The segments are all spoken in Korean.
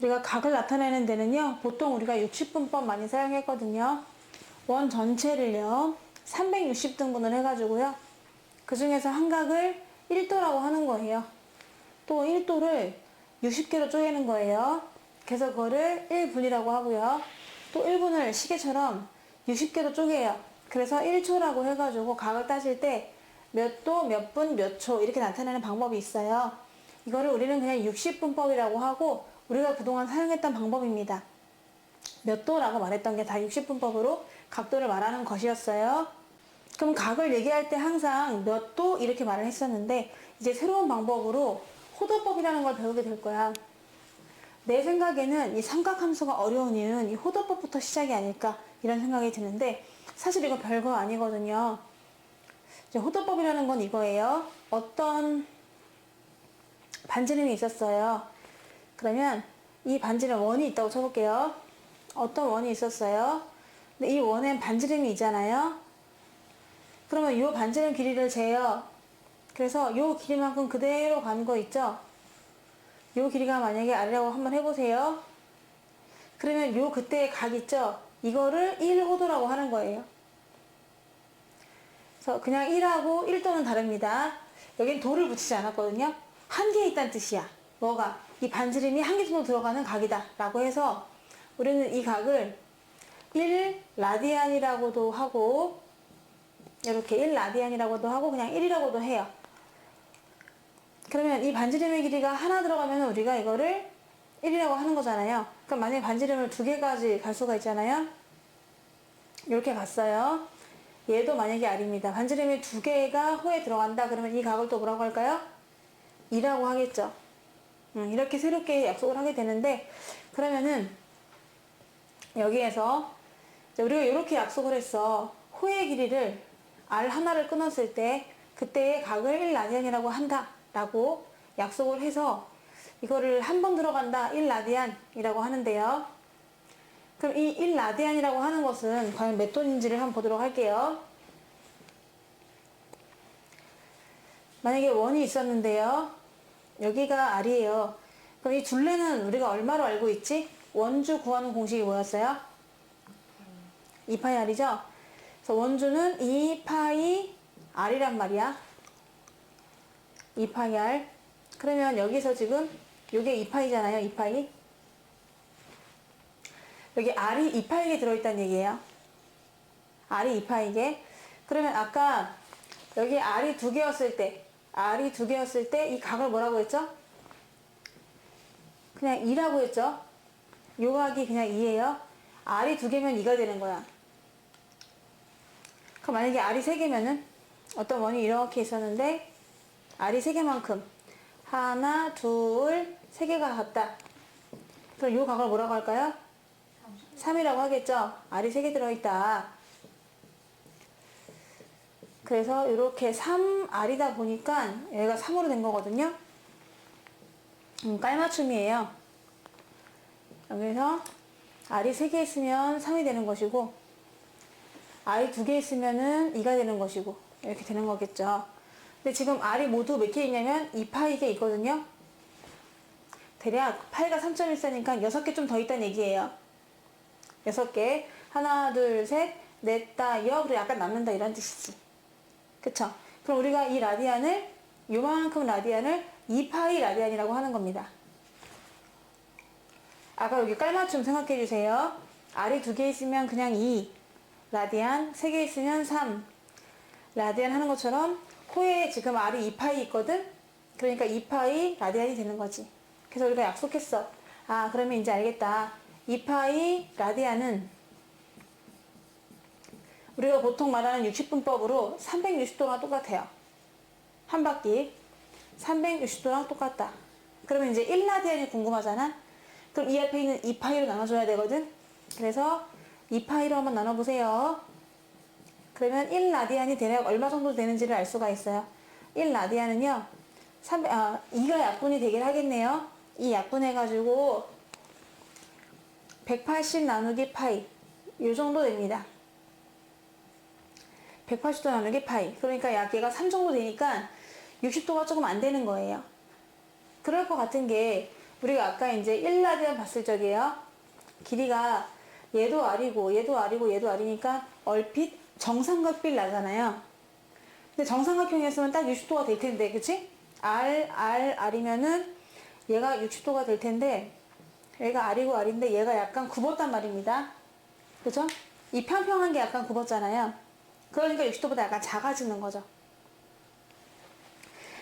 우리가 각을 나타내는 데는요, 보통 우리가 60분법 많이 사용했거든요. 원 전체를요, 360등분을 해가지고요. 그 중에서 한 각을 1도라고 하는 거예요. 또 1도를 60개로 쪼개는 거예요. 그래서 그거를 1분이라고 하고요. 또 1분을 시계처럼 60개로 쪼개요. 그래서 1초라고 해가지고 각을 따질 때 몇 도, 몇 분, 몇 초 이렇게 나타내는 방법이 있어요. 이거를 우리는 그냥 60분법이라고 하고 우리가 그동안 사용했던 방법입니다. 몇 도라고 말했던 게 다 60분법으로 각도를 말하는 것이었어요. 그럼 각을 얘기할 때 항상 몇 도 이렇게 말을 했었는데 이제 새로운 방법으로 호도법이라는 걸 배우게 될 거야. 내 생각에는 이 삼각함수가 어려운 이유는 이 호도법부터 시작이 아닐까 이런 생각이 드는데 사실 이거 별거 아니거든요. 이제 호도법이라는 건 이거예요. 어떤 반지름이 있었어요. 그러면 이 반지름 원이 있다고 쳐볼게요. 어떤 원이 있었어요. 근데 이 원엔 반지름이 있잖아요. 그러면 이 반지름 길이를 재요. 그래서 이 길이만큼 그대로 가는 거 있죠. 이 길이가 만약에 R이라고 한번 해보세요. 그러면 요 그때의 각 있죠. 이거를 1호도라고 하는 거예요. 그래서 그냥 1하고 1도는 다릅니다. 여긴 도를 붙이지 않았거든요. 한 개 있다는 뜻이야. 뭐가? 이 반지름이 한 개 정도 들어가는 각이다 라고 해서 우리는 이 각을 1라디안이라고도 하고 이렇게 1라디안이라고도 하고 그냥 1이라고도 해요. 그러면 이 반지름의 길이가 하나 들어가면 우리가 이거를 1이라고 하는 거잖아요. 그럼 만약에 반지름을 두 개까지 갈 수가 있잖아요. 이렇게 갔어요. 얘도 만약에 R입니다. 반지름이 두 개가 호에 들어간다. 그러면 이 각을 또 뭐라고 할까요? 2라고 하겠죠. 이렇게 새롭게 약속을 하게 되는데 그러면은 여기에서 우리가 이렇게 약속을 했어. 호의 길이를 R 하나를 끊었을 때 그때의 각을 1라디안이라고 한다 라고 약속을 해서 이거를 한 번 들어간다 1라디안이라고 하는데요. 그럼 이 1라디안이라고 하는 것은 과연 몇 도인지를 한번 보도록 할게요. 만약에 원이 있었는데요. 여기가 R이에요. 그럼 이 둘레는 우리가 얼마로 알고 있지? 원주 구하는 공식이 뭐였어요? 2파이 R이죠? 그래서 원주는 2파이 R이란 말이야. 2파이 R. 그러면 여기서 지금 요게 2파이잖아요. 2파이. 여기 R이 2파이게 들어있다는 얘기예요. R이 2파이게. 그러면 아까 여기 R이 두 개였을 때 이 각을 뭐라고 했죠? 그냥 2라고 했죠? 요 각이 그냥 2예요. R이 두 개면 2가 되는 거야. 그럼 만약에 R이 세 개면은 어떤 원이 이렇게 있었는데 R이 세 개만큼 하나, 둘, 세 개가 같다. 그럼 요 각을 뭐라고 할까요? 3이라고 하겠죠? R이 세 개 들어있다. 그래서 이렇게 3R이다 보니까 얘가 3으로 된 거거든요. 깔맞춤이에요. 여기서 R이 3개 있으면 3이 되는 것이고 R이 2개 있으면은 2가 되는 것이고 이렇게 되는 거겠죠. 근데 지금 R이 모두 몇 개 있냐면 2파이게 있거든요. 대략 파이가 3.14니까 6개 좀 더 있다는 얘기예요. 6개. 하나, 둘, 셋, 넷, 다, 여. 그리고 약간 남는다 이런 뜻이지. 그쵸? 그럼 우리가 이 라디안을 요만큼 라디안을 2파이 라디안이라고 하는 겁니다. 아까 여기 깔맞춤 생각해 주세요. R이 2개 있으면 그냥 2 라디안, 3개 있으면 3 라디안 하는 것처럼 코에 지금 R이 2파이 있거든? 그러니까 2파이 라디안이 되는 거지. 그래서 우리가 약속했어. 아, 그러면 이제 알겠다. 2파이 라디안은 우리가 보통 말하는 60분법으로 360도랑 똑같아요. 한 바퀴 360도랑 똑같다. 그러면 이제 1라디안이 궁금하잖아. 그럼 이 앞에 있는 2파이로 나눠줘야 되거든. 그래서 2파이로 한번 나눠보세요. 그러면 1라디안이 대략 얼마 정도 되는지를 알 수가 있어요. 1라디안은요 2가 약분이 되긴 하겠네요. 2 약분해가지고 180 나누기 파이 요 정도 됩니다. 180도 나누기 파이. 그러니까 약 얘가 3 정도 되니까 60도가 조금 안 되는 거예요. 그럴 것 같은 게 우리가 아까 이제 1라디안 봤을 적이에요. 길이가 얘도 R이고 얘도 R이고 얘도 R이니까 얼핏 정삼각비를 나잖아요. 근데 정삼각형이었으면 딱 60도가 될 텐데, 그치? R이면은 얘가 60도가 될 텐데, 얘가 R이고 R인데 얘가 약간 굽었단 말입니다. 그죠? 이 평평한 게 약간 굽었잖아요. 그러니까 60도보다 약간 작아지는 거죠.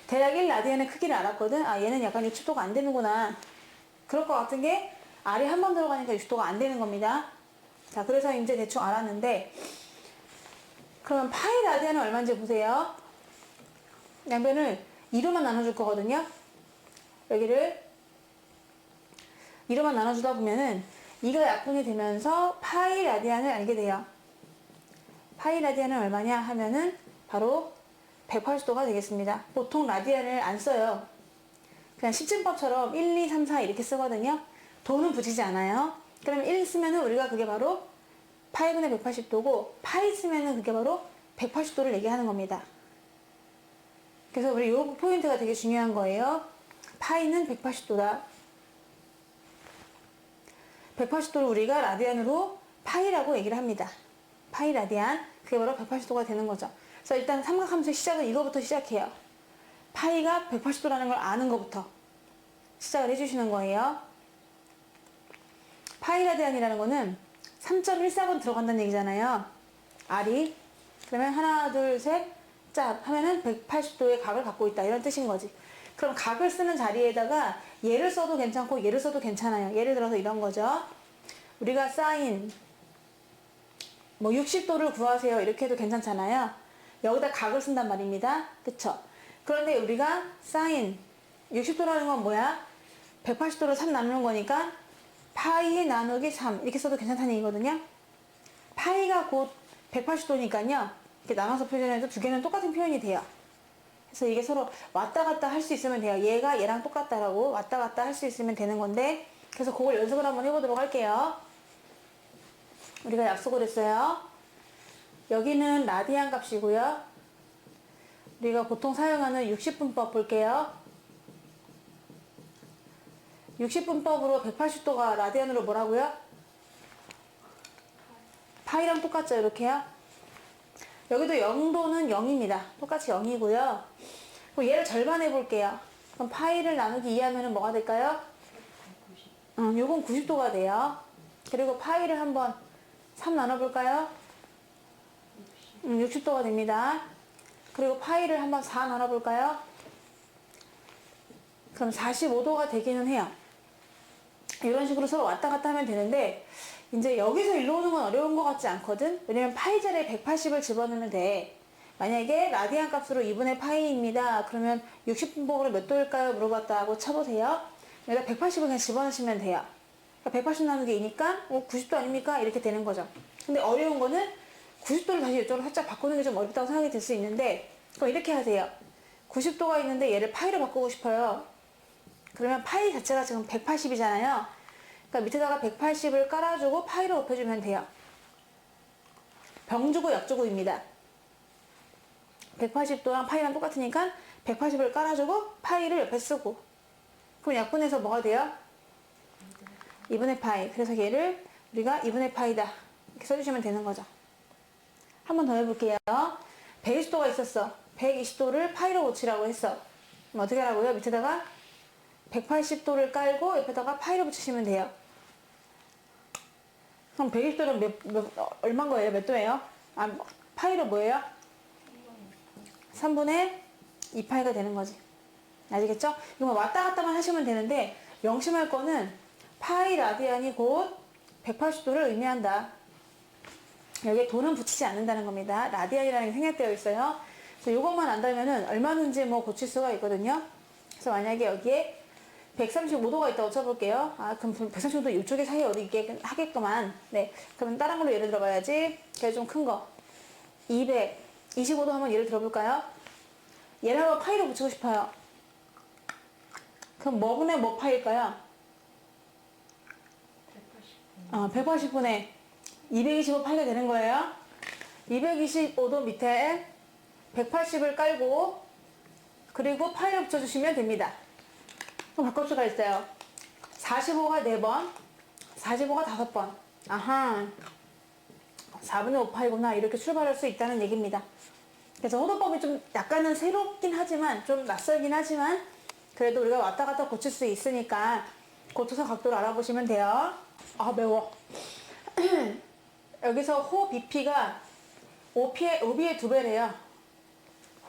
대략 1라디안의 크기를 알았거든. 아, 얘는 약간 60도가 안 되는구나. 그럴 것 같은 게 R이 한 번 들어가니까 60도가 안 되는 겁니다. 자, 그래서 이제 대충 알았는데, 그러면 파이 라디안은 얼마인지 보세요. 양변을 2로만 나눠줄 거거든요. 여기를 2로만 나눠주다 보면은 이가 약분이 되면서 파이 라디안을 알게 돼요. 파이 라디안은 얼마냐 하면은 바로 180도가 되겠습니다. 보통 라디안을 안 써요. 그냥 십진법처럼 1, 2, 3, 4 이렇게 쓰거든요. 도는 붙이지 않아요. 그러면 1 쓰면은 우리가 그게 바로 파이분의 180도고, 파이 쓰면은 그게 바로 180도를 얘기하는 겁니다. 그래서 우리 요 포인트가 되게 중요한 거예요. 파이는 180도다. 180도를 우리가 라디안으로 파이라고 얘기를 합니다. 파이 라디안. 그게 바로 180도가 되는 거죠. 그래서 일단 삼각함수의 시작은 이거부터 시작해요. 파이가 180도라는 걸 아는 것부터 시작을 해주시는 거예요. 파이 라디안이라는 거는 3.14번 들어간다는 얘기잖아요. R이. 그러면 하나, 둘, 셋, 짭 하면은 180도의 각을 갖고 있다. 이런 뜻인 거지. 그럼 각을 쓰는 자리에다가 얘를 써도 괜찮고 얘를 써도 괜찮아요. 예를 들어서 이런 거죠. 우리가 사인 뭐 60도를 구하세요. 이렇게 해도 괜찮잖아요. 여기다 각을 쓴단 말입니다. 그쵸? 그런데 우리가 사인 60도라는 건 뭐야? 180도로 3 나누는 거니까 파이 나누기 3 이렇게 써도 괜찮다는 얘기거든요. 파이가 곧 180도니까요. 이렇게 나눠서 표현해도 두 개는 똑같은 표현이 돼요. 그래서 이게 서로 왔다 갔다 할 수 있으면 돼요. 얘가 얘랑 똑같다라고 왔다 갔다 할 수 있으면 되는 건데, 그래서 그걸 연습을 한번 해보도록 할게요. 우리가 약속을 했어요. 여기는 라디안 값이고요. 우리가 보통 사용하는 60분법 볼게요. 60분법으로 180도가 라디안으로 뭐라고요? 파이랑 똑같죠, 이렇게요. 여기도 0도는 0입니다. 똑같이 0이고요. 그럼 얘를 절반 해볼게요. 그럼 파이를 나누기 2 하면은 뭐가 될까요? 요건 90도가 돼요. 그리고 파이를 한번 3 나눠볼까요? 60도가 됩니다. 그리고 파이를 한번 4 나눠볼까요? 그럼 45도가 되기는 해요. 이런 식으로 서로 왔다 갔다 하면 되는데, 이제 여기서 일로 오는 건 어려운 것 같지 않거든? 왜냐면 파이 자리에 180을 집어넣으면 돼. 만약에 라디안 값으로 2분의 파이입니다. 그러면 60분법으로 몇 도일까요? 물어봤다 하고 쳐보세요. 여기다 180을 그냥 집어넣으시면 돼요. 그러니까 180 나누기 2니까 90도 아닙니까? 이렇게 되는 거죠. 근데 어려운 거는 90도를 다시 이쪽으로 살짝 바꾸는 게 좀 어렵다고 생각이 들 수 있는데, 그럼 이렇게 하세요. 90도가 있는데 얘를 파이로 바꾸고 싶어요. 그러면 파이 자체가 지금 180이잖아요. 그러니까 밑에다가 180을 깔아주고 파이로 곱해주면 돼요. 병주고 약주고입니다. 180도랑 파이랑 똑같으니까 180을 깔아주고 파이를 옆에 쓰고, 그럼 약분해서 뭐가 돼요? 2분의 파이. 그래서 얘를 우리가 2분의 파이다 이렇게 써주시면 되는 거죠. 한 번 더 해볼게요. 120도가 있었어. 120도를 파이로 고치라고 했어. 그럼 어떻게 하라고요? 밑에다가 180도를 깔고 옆에다가 파이를 붙이시면 돼요. 그럼 120도는 얼마인 거예요? 몇 도예요? 파이로 뭐예요? 3분의 2파이가 되는 거지. 아시겠죠? 이거 왔다 갔다만 하시면 되는데, 명심할 거는 파이 라디안이 곧 180도를 의미한다. 여기에 도는 붙이지 않는다는 겁니다. 라디안이라는 게 생략되어 있어요. 그래서 이것만 안다면은 얼마든지 뭐 고칠 수가 있거든요. 그래서 만약에 여기에 135도가 있다고 쳐볼게요. 그럼 135도 이쪽에 사이에 어디 있게 하겠구만. 네. 그러면 다른 걸로 예를 들어봐야지. 그게 좀 큰 거. 225도 한번 예를 들어볼까요? 얘를 한번 파이로 붙이고 싶어요. 그럼 뭐분의 뭐 파일까요? 180분의 225 파이가 되는 거예요. 225도 밑에 180을 깔고, 그리고 파이를 붙여주시면 됩니다. 그럼 바꿀 수가 있어요. 45가 4번, 45가 5번. 아하. 4분의 5 파이구나. 이렇게 출발할 수 있다는 얘기입니다. 그래서 호도법이 좀 약간은 새롭긴 하지만, 좀 낯설긴 하지만, 그래도 우리가 왔다 갔다 고칠 수 있으니까 고쳐서 각도를 알아보시면 돼요. 아, 매워. 여기서 호 BP가 OB의 2배래요.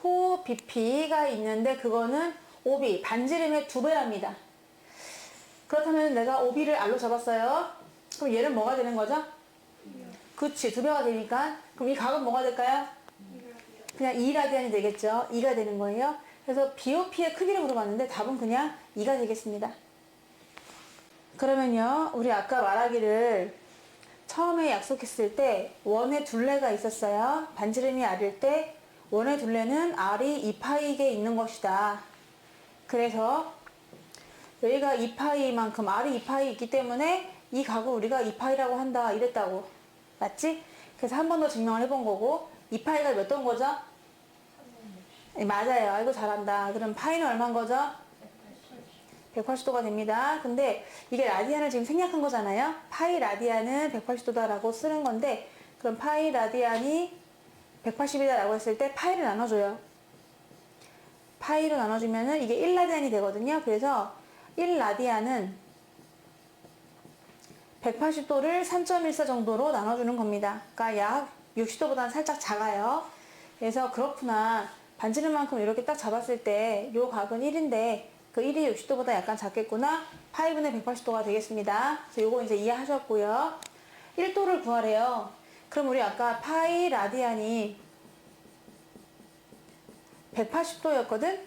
호 BP가 있는데 그거는 OB, 반지름의 2배랍니다. 그렇다면 내가 OB를 R로 잡았어요. 그럼 얘는 뭐가 되는 거죠? 그치, 2배가 되니까. 그럼 이 각은 뭐가 될까요? 그냥 2라디안이 되겠죠. 2가 되는 거예요. 그래서 BOP의 크기를 물어봤는데 답은 그냥 2가 되겠습니다. 그러면요, 우리 아까 말하기를 처음에 약속했을 때 원의 둘레가 있었어요. 반지름이 R일 때 원의 둘레는 R이 2파이에 있는 것이다. 그래서 여기가 2파이만큼 R이 2파이 있기 때문에 이 각을 우리가 2파이라고 한다 이랬다고. 맞지? 그래서 한 번 더 증명을 해본 거고 2파이가 몇 도인 거죠? 네, 맞아요. 아이고 잘한다. 그럼 파이는 얼마인 거죠? 180도가 됩니다. 근데 이게 라디안을 지금 생략한 거잖아요. 파이 라디안은 180도다라고 쓰는 건데 그럼 파이 라디안이 180이다라고 했을 때 파이를 나눠줘요. 파이로 나눠주면은 이게 1라디안이 되거든요. 그래서 1라디안은 180도를 3.14 정도로 나눠주는 겁니다. 그러니까 약 60도보다는 살짝 작아요. 그래서 그렇구나. 반지름만큼 이렇게 딱 잡았을 때 요 각은 1인데 그 1이 60도보다 약간 작겠구나. 파이분의 180도가 되겠습니다. 그래서 요거 이제 이해하셨고요. 1도를 구하래요. 그럼 우리 아까 파이 라디안이 180도였거든?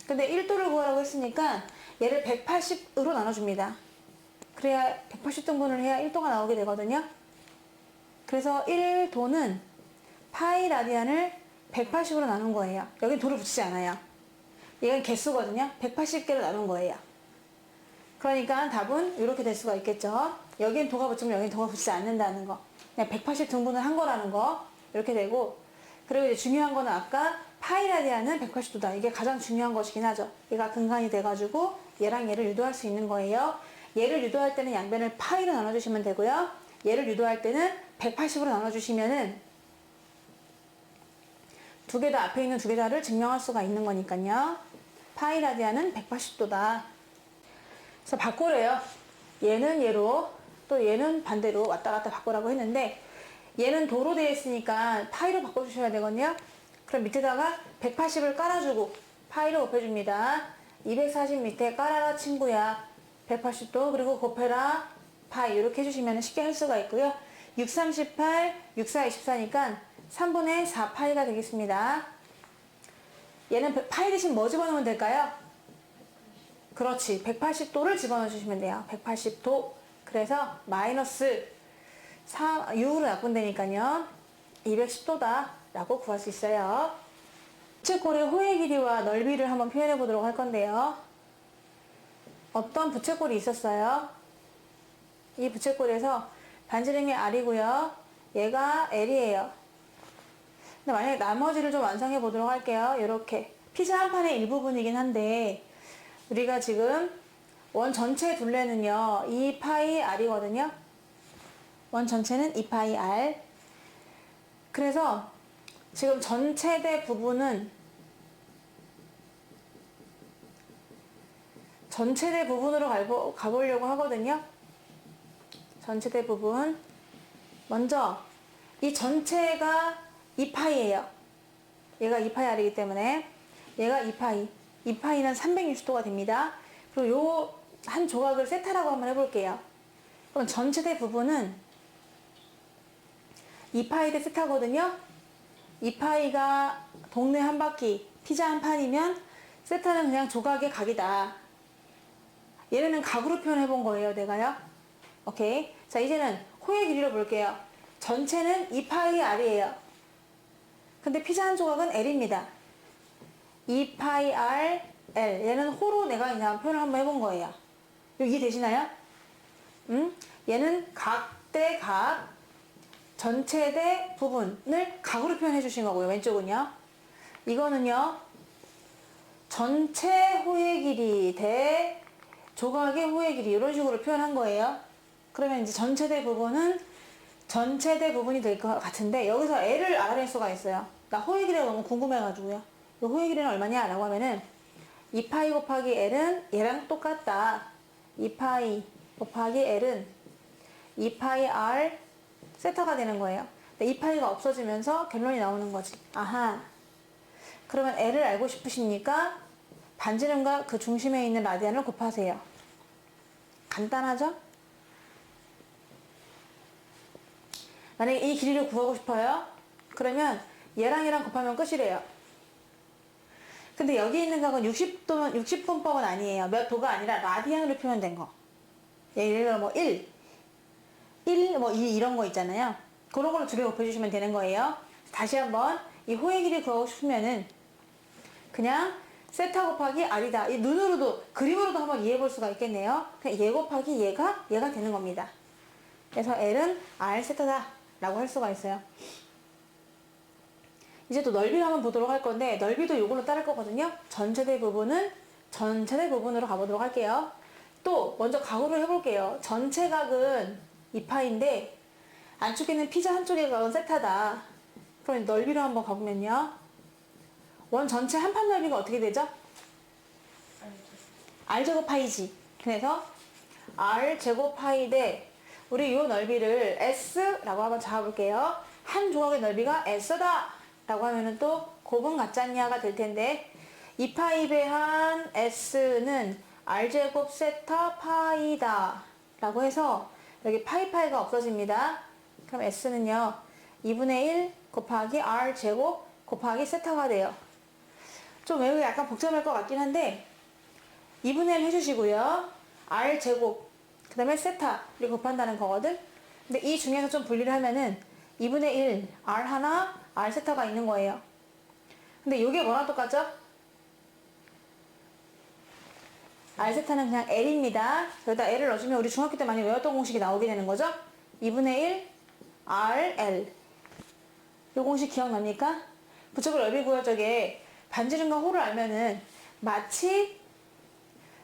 근데 1도를 구하라고 했으니까 얘를 180으로 나눠줍니다. 그래야 180등분을 해야 1도가 나오게 되거든요. 그래서 1도는 파이 라디안을 180으로 나눈 거예요. 여긴 도를 붙이지 않아요. 이건 개수거든요. 180개로 나눈 거예요. 그러니까 답은 이렇게 될 수가 있겠죠. 여긴 도가 붙으면 여긴 도가 붙지 않는다는 거. 그냥 180 등분을 한 거라는 거. 이렇게 되고. 그리고 이제 중요한 거는 아까 파이 라디안은 180도다. 이게 가장 중요한 것이긴 하죠. 얘가 근간이 돼가지고 얘랑 얘를 유도할 수 있는 거예요. 얘를 유도할 때는 양변을 파이로 나눠주시면 되고요. 얘를 유도할 때는 180으로 나눠주시면은 두 개 다 앞에 있는 두 개 다를 증명할 수가 있는 거니까요. 파이 라디안은 180도다. 그래서 바꾸래요. 얘는 얘로 또 얘는 반대로 왔다 갔다 바꾸라고 했는데 얘는 도로 되어 있으니까 파이로 바꿔주셔야 되거든요. 그럼 밑에다가 180을 깔아주고 파이로 곱해줍니다. 240 밑에 깔아라 친구야. 180도 그리고 곱해라 파이 이렇게 해주시면 쉽게 할 수가 있고요. 6, 38, 6, 4, 24니까 3분의 4 파이가 되겠습니다. 얘는 파이 대신 뭐 집어넣으면 될까요? 그렇지. 180도를 집어넣어 주시면 돼요. 180도. 그래서 마이너스 6으로 나쁜다니까요. 210도다 라고 구할 수 있어요. 부채꼴의 호의 길이와 넓이를 한번 표현해 보도록 할 건데요. 어떤 부채꼴이 있었어요? 이 부채꼴에서 반지름이 R이고요. 얘가 L이에요. 근데 만약에 나머지를 좀 완성해 보도록 할게요. 이렇게 피자 한 판의 일부분이긴 한데 우리가 지금 원 전체 둘레는요 2파이 R이거든요. 원 전체는 2파이 R. 그래서 지금 전체대 부분은 전체대 부분으로 가보려고 하거든요. 전체대 부분 먼저 이 전체가 2파이예요. 얘가 2파이 R이기 때문에 얘가 2파이 2파이는 360도가 됩니다. 그리고 요 한 조각을 세타라고 한번 해볼게요. 그럼 전체대 부분은 2파이 대 세타거든요. 2파이가 동네 한 바퀴 피자 한 판이면 세타는 그냥 조각의 각이다. 얘네는 각으로 표현해 본 거예요. 내가요. 오케이. 자 이제는 호의 길이로 볼게요. 전체는 2파이 R이에요. 근데 피자 한 조각은 L입니다. 2파이 R L. 얘는 호로 내가 그냥 표현을 한번 해본 거예요. 이해되시나요? 얘는 각 대 각, 전체 대 부분을 각으로 표현해 주신 거고요. 왼쪽은요. 이거는요. 전체 호의 길이 대 조각의 호의 길이 이런 식으로 표현한 거예요. 그러면 이제 전체대 부분은 전체대 부분이 될 것 같은데 여기서 L을 알아낼 수가 있어요. 나 호의 길이가 너무 궁금해가지고요. 이 호의 길이는 얼마냐 라고 하면은 2파이 곱하기 L은 얘랑 똑같다. 2파이 곱하기 L은 2파이 R 세타가 되는 거예요. 2파이가 없어지면서 결론이 나오는 거지. 아하. 그러면 L을 알고 싶으십니까? 반지름과 그 중심에 있는 라디안을 곱하세요. 간단하죠? 만약에 이 길이를 구하고 싶어요. 그러면 얘랑 얘랑 곱하면 끝이래요. 근데 여기 있는 각은 60분법은 아니에요. 몇 도가 아니라 라디안으로 표현된 거. 예를 들어 뭐 1, 뭐 2 이런 거 있잖아요. 그런 걸로 두 배 곱해주시면 되는 거예요. 다시 한번 이 호의 길이 구하고 싶으면은 그냥 세타 곱하기 R이다. 이 눈으로도 그림으로도 한번 이해해 볼 수가 있겠네요. 그냥 얘 곱하기 얘가 되는 겁니다. 그래서 L은 R 세타다 라고 할 수가 있어요. 이제 또 넓이를 한번 보도록 할 건데 넓이도 요걸로 따를 거거든요. 전체대 부분은 전체대 부분으로 가보도록 할게요. 또 먼저 각으로 해볼게요. 전체 각은 2파인데 안쪽에는 피자 한쪽의 각은 세타다. 그럼 넓이로 한번 가보면요. 원 전체 한판 넓이가 어떻게 되죠? R제곱 파이지. 그래서 R제곱 파이 대 우리 요 넓이를 S라고 한번 잡아볼게요. 한 조각의 넓이가 S다 라고 하면은 또 곱은 같잖냐가 될 텐데 2파이 배한 S는 R제곱 세타 파이다 라고 해서 여기 파이가 없어집니다. 그럼 S는요 2분의 1 곱하기 R제곱 곱하기 세타가 돼요. 좀 외우기 약간 복잡할 것 같긴 한데 2분의 1 해주시고요. R제곱 그 다음에 세타 이렇게 곱한다는 거거든. 근데 이 중에서 좀 분리를 하면은 2분의 1 R 하나 R 세타가 있는 거예요. 근데 이게 뭐랑 똑같죠? R 세타는 그냥 L입니다. 여기다 L을 넣어주면 우리 중학교 때 많이 외웠던 공식이 나오게 되는 거죠? 2분의 1 R L 이 공식 기억납니까? 부쩍을 넓이 구할 적에 반지름과 호를 알면은 마치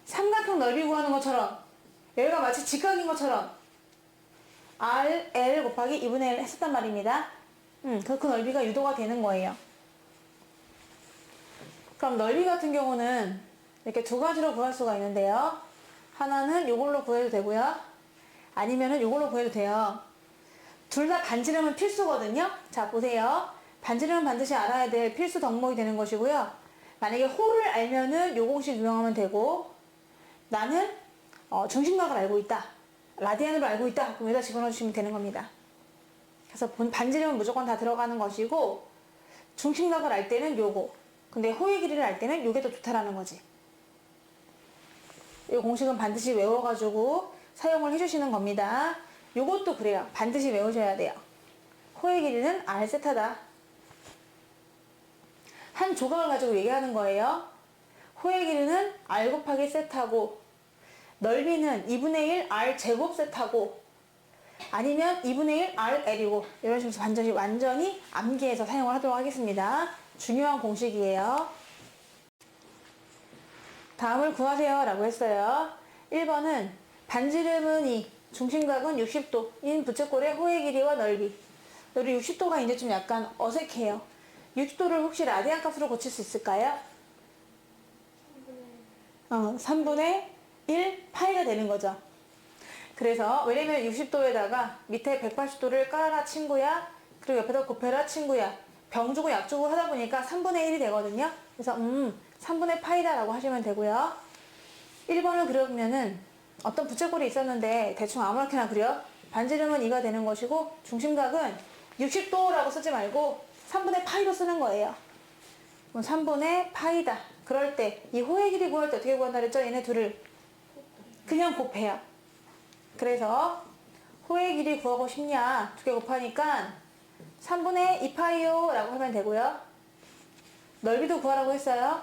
삼각형 넓이 구하는 것처럼 여기가 마치 직각인 것처럼 R, L 곱하기 2분의 1 했었단 말입니다. 그 넓이가 유도가 되는 거예요. 그럼 넓이 같은 경우는 이렇게 두 가지로 구할 수가 있는데요. 하나는 이걸로 구해도 되고요. 아니면은 이걸로 구해도 돼요. 둘 다 반지름은 필수거든요. 자, 보세요. 반지름은 반드시 알아야 될 필수 덕목이 되는 것이고요. 만약에 호를 알면은 요 공식 유용하면 되고 나는 중심각을 알고 있다. 라디안으로 알고 있다. 그럼 여기다 집어넣어주시면 되는 겁니다. 그래서 반지름은 무조건 다 들어가는 것이고 중심각을 알 때는 요거. 근데 호의 길이를 알 때는 요게 더 좋다라는 거지. 이 공식은 반드시 외워가지고 사용을 해주시는 겁니다. 요것도 그래요. 반드시 외우셔야 돼요. 호의 길이는 R 세타다. 한 조각을 가지고 얘기하는 거예요. 호의 길이는 R 곱하기 세타고 넓이는 2분의 1 R 제곱 세타고 아니면 2분의 1 RL이고 이런 식으로 완전히 암기해서 사용을 하도록 하겠습니다. 중요한 공식이에요. 다음을 구하세요 라고 했어요. 1번은 반지름은 2, 중심각은 60도인 부채꼴의 호의 길이와 넓이. 여기 60도가 이제 좀 약간 어색해요. 60도를 혹시 라디안 값으로 고칠 수 있을까요? 3분의 1 파이가 되는 거죠. 그래서 왜냐면 60도에다가 밑에 180도를 깔아라 친구야. 그리고 옆에다 곱해라 친구야. 병주고 약주고 하다 보니까 3분의 1이 되거든요. 그래서 3분의 파이다 라고 하시면 되고요. 1번을 그려보면은 어떤 부채꼴이 있었는데 대충 아무렇게나 그려. 반지름은 2가 되는 것이고 중심각은 60도라고 쓰지 말고 3분의 파이로 쓰는 거예요. 그럼 3분의 파이다. 그럴 때 이 호의 길이 구할 때 어떻게 구한다 그랬죠? 얘네 둘을 그냥 곱해요. 그래서 호의 길이 구하고 싶냐? 두 개 곱하니까 3분의 2파이요 라고 하면 되고요. 넓이도 구하라고 했어요.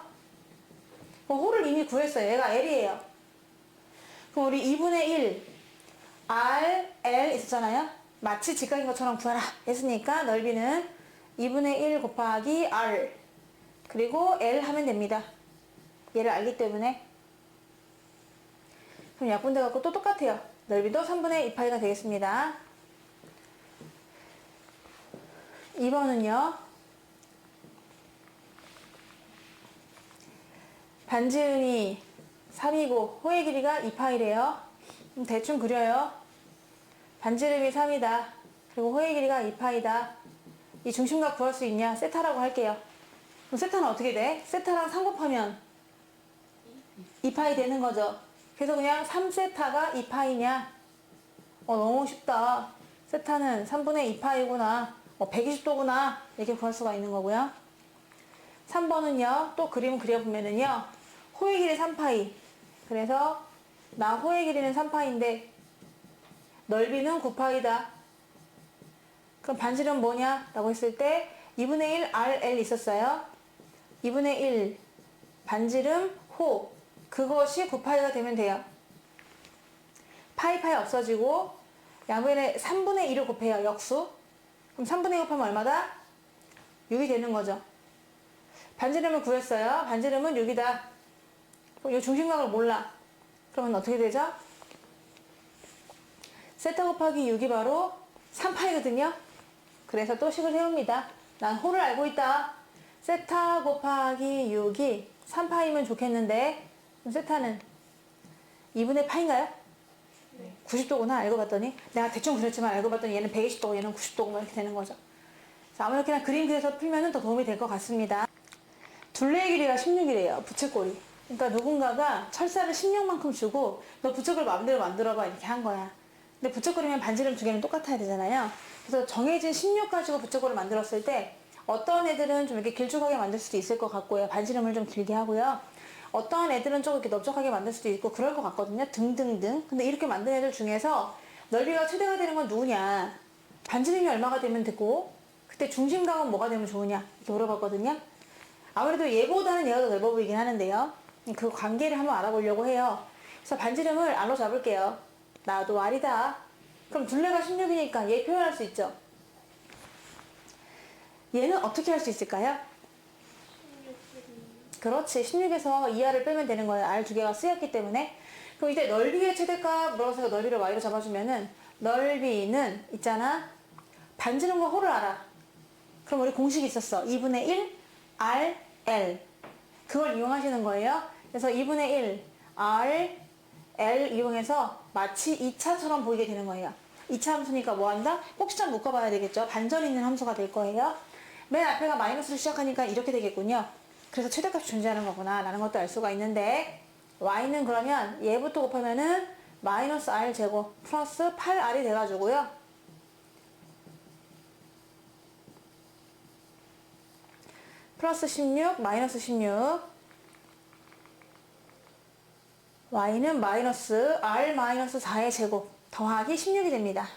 그럼 호를 이미 구했어요. 얘가 L이에요. 그럼 우리 2분의 1 R, L 있었잖아요. 마치 직각인 것처럼 구하라 했으니까 넓이는 2분의 1 곱하기 R 그리고 L 하면 됩니다. 얘를 알기 때문에 그럼 약분돼 갖고 또 똑같아요. 넓이도 3분의 2파이가 되겠습니다. 2번은요. 반지름이 3이고 호의 길이가 2파이래요. 그럼 대충 그려요. 반지름이 3이다. 그리고 호의 길이가 2파이다. 이 중심각 구할 수 있냐? 세타라고 할게요. 그럼 세타는 어떻게 돼? 세타랑 3 곱하면 2파이 되는 거죠. 그래서 그냥 3세타가 2파이냐? 너무 쉽다. 세타는 3분의 2파이구나. 120도구나. 이렇게 구할 수가 있는 거고요. 3번은요. 또 그림 그려보면은요. 호의 길이 3파이. 그래서 나 호의 길이는 3파이인데 넓이는 9파이다. 그럼 반지름 뭐냐? 라고 했을 때 2분의 1 RL 있었어요. 2분의 1 반지름 호. 그것이 9파이가 되면 돼요. 파이 없어지고 양변에 3분의 2를 곱해요. 역수. 그럼 3분의 2 곱하면 얼마다? 6이 되는 거죠. 반지름을 구했어요. 반지름은 6이다. 그럼 이 중심각을 몰라. 그러면 어떻게 되죠? 세타 곱하기 6이 바로 3파이거든요. 그래서 또 식을 세웁니다. 난 호를 알고 있다. 세타 곱하기 6이 3파이면 좋겠는데 그럼 세타는 2분의 파인가요? 네. 90도구나. 알고 봤더니 내가 대충 그렸지만 알고 봤더니 얘는 120도고 얘는 90도고 이렇게 되는 거죠. 아무렇게나 그림 그려서 풀면 더 도움이 될 것 같습니다. 둘레의 길이가 16이래요. 부채꼴이. 그러니까 누군가가 철사를 16만큼 주고 너 부채꼴 마음대로 만들어봐 이렇게 한 거야. 근데 부채꼴이면 반지름 두 개는 똑같아야 되잖아요. 그래서 정해진 16 가지고 부채꼴을 만들었을 때 어떤 애들은 좀 이렇게 길쭉하게 만들 수도 있을 것 같고요. 반지름을 좀 길게 하고요. 어떤 애들은 좀 이렇게 넓적하게 만들 수도 있고 그럴 것 같거든요. 등등등. 근데 이렇게 만든 애들 중에서 넓이가 최대가 되는 건 누구냐? 반지름이 얼마가 되면 되고 그때 중심각은 뭐가 되면 좋으냐? 이렇게 물어봤거든요. 아무래도 얘보다는 얘가 더 넓어 보이긴 하는데요. 그 관계를 한번 알아보려고 해요. 그래서 반지름을 R로 잡을게요. 나도 R이다. 그럼 둘레가 16이니까 얘 표현할 수 있죠. 얘는 어떻게 할 수 있을까요? 그렇지. 16에서 2R을 빼면 되는 거예요. R 두 개가 쓰였기 때문에. 그럼 이제 넓이의 최대값 물어서 넓이를 Y로 잡아주면은 넓이는 있잖아. 반지름과 호를 알아. 그럼 우리 공식이 있었어. 2분의 1 RL. 그걸 이용하시는 거예요. 그래서 2분의 1 RL 이용해서 마치 2차처럼 보이게 되는 거예요. 2차 함수니까 뭐 한다? 꼭지점 묶어봐야 되겠죠. 반전 있는 함수가 될 거예요. 맨 앞에가 마이너스로 시작하니까 이렇게 되겠군요. 그래서 최대값이 존재하는 거구나 라는 것도 알 수가 있는데 y는 그러면 얘부터 곱하면은 마이너스 r 제곱 플러스 8r이 돼가지고요. 플러스 16 마이너스 16 y는 마이너스 r 마이너스 4의 제곱 더하기 16이 됩니다.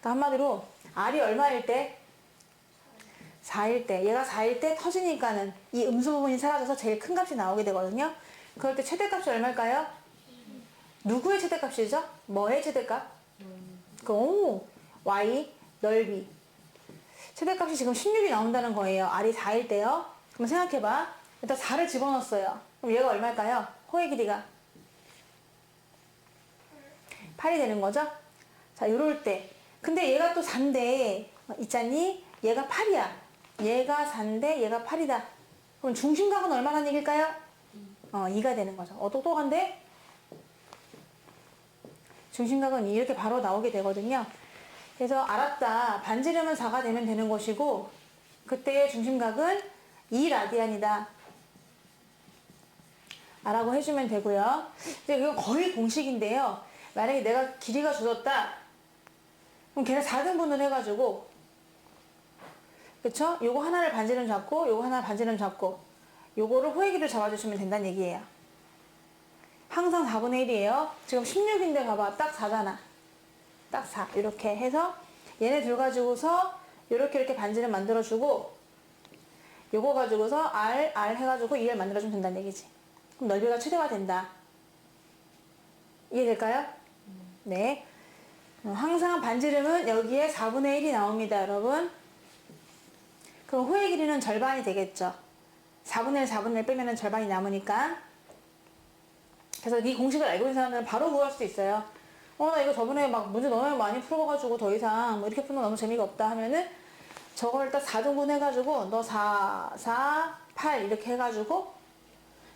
그러니까 한마디로 r이 얼마일 때? 4일 때. 얘가 4일 때 터지니까는 이 음수 부분이 사라져서 제일 큰 값이 나오게 되거든요. 그럴 때 최대값이 얼마일까요? 누구의 최대값이죠? 뭐의 최대값? 오, y 넓이. 최대값이 지금 16이 나온다는 거예요. r이 4일 때요. 그럼 생각해봐. 일단 4를 집어넣었어요. 그럼 얘가 얼마일까요? 호의 길이가 8이 되는 거죠? 자, 요럴 때. 근데 얘가 또 4인데, 있잖니? 얘가 8이야. 얘가 4인데 얘가 8이다. 그럼 중심각은 얼마나 얘기일까요? 2가 되는 거죠. 똑똑한데? 중심각은 이렇게 바로 나오게 되거든요. 그래서 알았다. 반지름은 4가 되면 되는 것이고 그때의 중심각은 2라디안이다. 라고 해주면 되고요. 이제 이건 거의 공식인데요. 만약에 내가 길이가 주어졌다. 그럼 걔를 4등분을 해가지고 그쵸? 요거 하나를 반지름 잡고 요거 하나 반지름 잡고 요거를 호의 길이를 잡아주시면 된다는 얘기예요. 항상 4분의 1이에요. 지금 16인데 봐봐. 딱 4잖아. 딱 4. 이렇게 해서 얘네 둘 가지고서 이렇게 반지름 만들어주고 요거 가지고서 R 해가지고 2를 만들어주면 된다는 얘기지. 그럼 넓이가 최대가 된다. 이해될까요? 네. 항상 반지름은 여기에 4분의 1이 나옵니다, 여러분. 그럼 호의 길이는 절반이 되겠죠. 4분의 1, 4분의 1 빼면 절반이 남으니까. 그래서 이 공식을 알고 있는 사람들은 바로 구할 수 있어요. 나 이거 저번에 막 문제 너무 많이 풀어가지고 더 이상 뭐 이렇게 푸는 거 너무 재미가 없다 하면은 저걸 일단 4등분 해가지고 너 4, 4, 8 이렇게 해가지고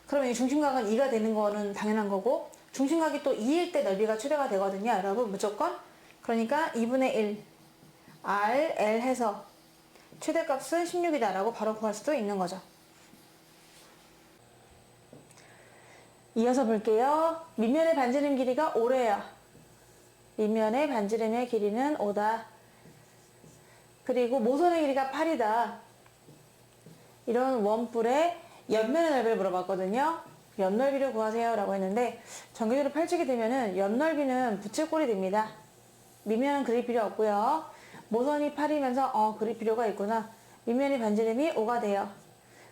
그러면 이 중심각은 2가 되는 거는 당연한 거고 중심각이 또 2일 때 넓이가 최대가 되거든요. 여러분 무조건. 그러니까 2분의 1 R, L 해서 최대값은 16이다 라고 바로 구할 수도 있는 거죠. 이어서 볼게요. 밑면의 반지름 길이가 5래요. 밑면의 반지름의 길이는 5다. 그리고 모선의 길이가 8이다. 이런 원뿔의 옆면의 넓이를 물어봤거든요. 옆넓이를 구하세요 라고 했는데 전교조를 펼치게 되면은 옆넓이는 붙일꼴이 됩니다. 밑면은 그릴 필요 없고요. 모선이 8이면서 그릴 필요가 있구나. 밑면의 반지름이 5가 돼요.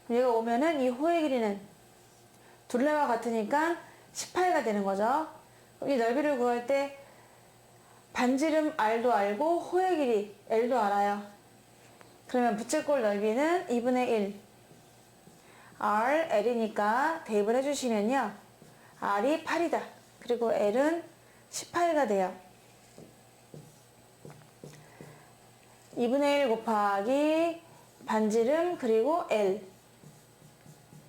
그럼 얘가 오면은 이 호의 길이는 둘레와 같으니까 18가 되는 거죠. 그럼 이 넓이를 구할 때 반지름 R도 알고 호의 길이 L도 알아요. 그러면 붙일꼴 넓이는 2분의 1 R, L이니까 대입을 해주시면요. R이 8이다. 그리고 L은 18가 돼요. 2분의 1 곱하기 반지름 그리고 L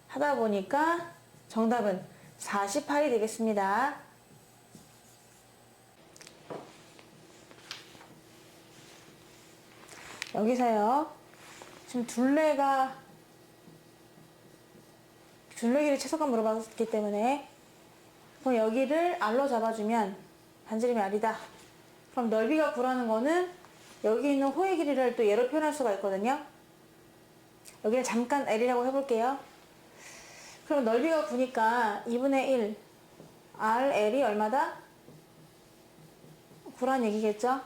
하다 보니까 정답은 48이 되겠습니다. 여기서요. 지금 둘레 길이 최소값 물어봤기 때문에 그럼 여기를 R로 잡아주면 반지름이 R이다. 그럼 넓이가 9라는 거는 여기 있는 호의 길이를 또 얘로 표현할 수가 있거든요. 여기를 잠깐 L이라고 해볼게요. 그럼 넓이가 9니까 2분의 1 R, L이 얼마다? 9란 얘기겠죠?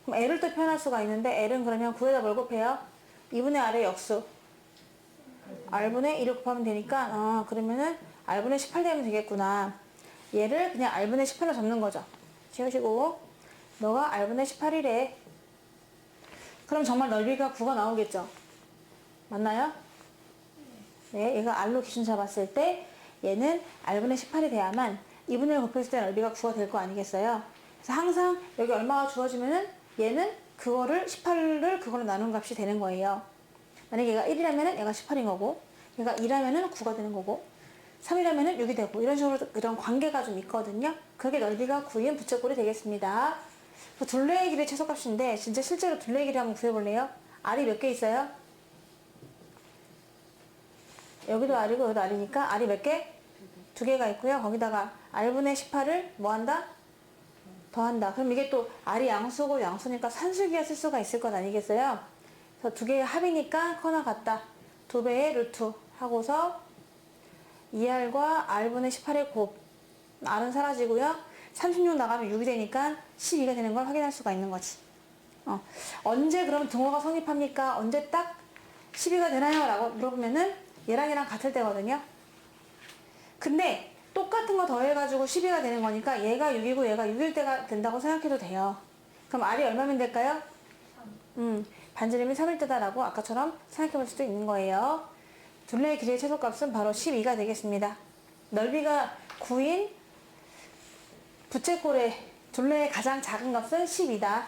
그럼 L을 또 표현할 수가 있는데 L은 그러면 9에다 뭘 곱해요? 2분의 R의 역수 R분의 1을 곱하면 되니까 그러면은 R분의 18 되면 되겠구나. 얘를 그냥 R분의 18로 잡는 거죠. 지우시고 너가 R분의 18이래. 그럼 정말 넓이가 9가 나오겠죠? 맞나요? 네, 얘가 R로 기준 잡았을 때 얘는 R분의 18이 돼야만 2분의 1 곱했을 때 넓이가 9가 될 거 아니겠어요? 그래서 항상 여기 얼마가 주어지면은 얘는 그거를 18을 그걸로 나눈 값이 되는 거예요. 만약에 얘가 1이라면은 얘가 18인 거고 얘가 2라면은 9가 되는 거고 3이라면은 6이 되고 이런 식으로 그런 관계가 좀 있거든요. 그게 넓이가 9인 부채꼴이 되겠습니다. 둘레의 길이 최소값인데 진짜 실제로 둘레의 길이 한번 구해볼래요? R이 몇 개 있어요? 여기도 R이고 여기도 R이니까 R이 몇 개? 2개가 있고요. 거기다가 R분의 18을 뭐 한다? 더한다. 그럼 이게 또 R이 양수고 양수니까 산술기가 쓸 수가 있을 것 아니겠어요? 그래서 2개의 합이니까 커나 같다. 2배의 루트 하고서 2R과 R분의 18의 곱 R은 사라지고요. 36 나가면 6이 되니까 12가 되는 걸 확인할 수가 있는 거지. 언제 그럼 등호가 성립합니까? 언제 딱 12가 되나요? 라고 물어보면은 얘랑 같을 때거든요. 근데 똑같은 거 더해가지고 12가 되는 거니까 얘가 6이고 얘가 6일 때가 된다고 생각해도 돼요. 그럼 R이 얼마면 될까요? 반지름이 3일 때다라고 아까처럼 생각해 볼 수도 있는 거예요. 둘레의 길이의 최소값은 바로 12가 되겠습니다. 넓이가 9인 부채꼴의 둘레의 가장 작은 값은 12다.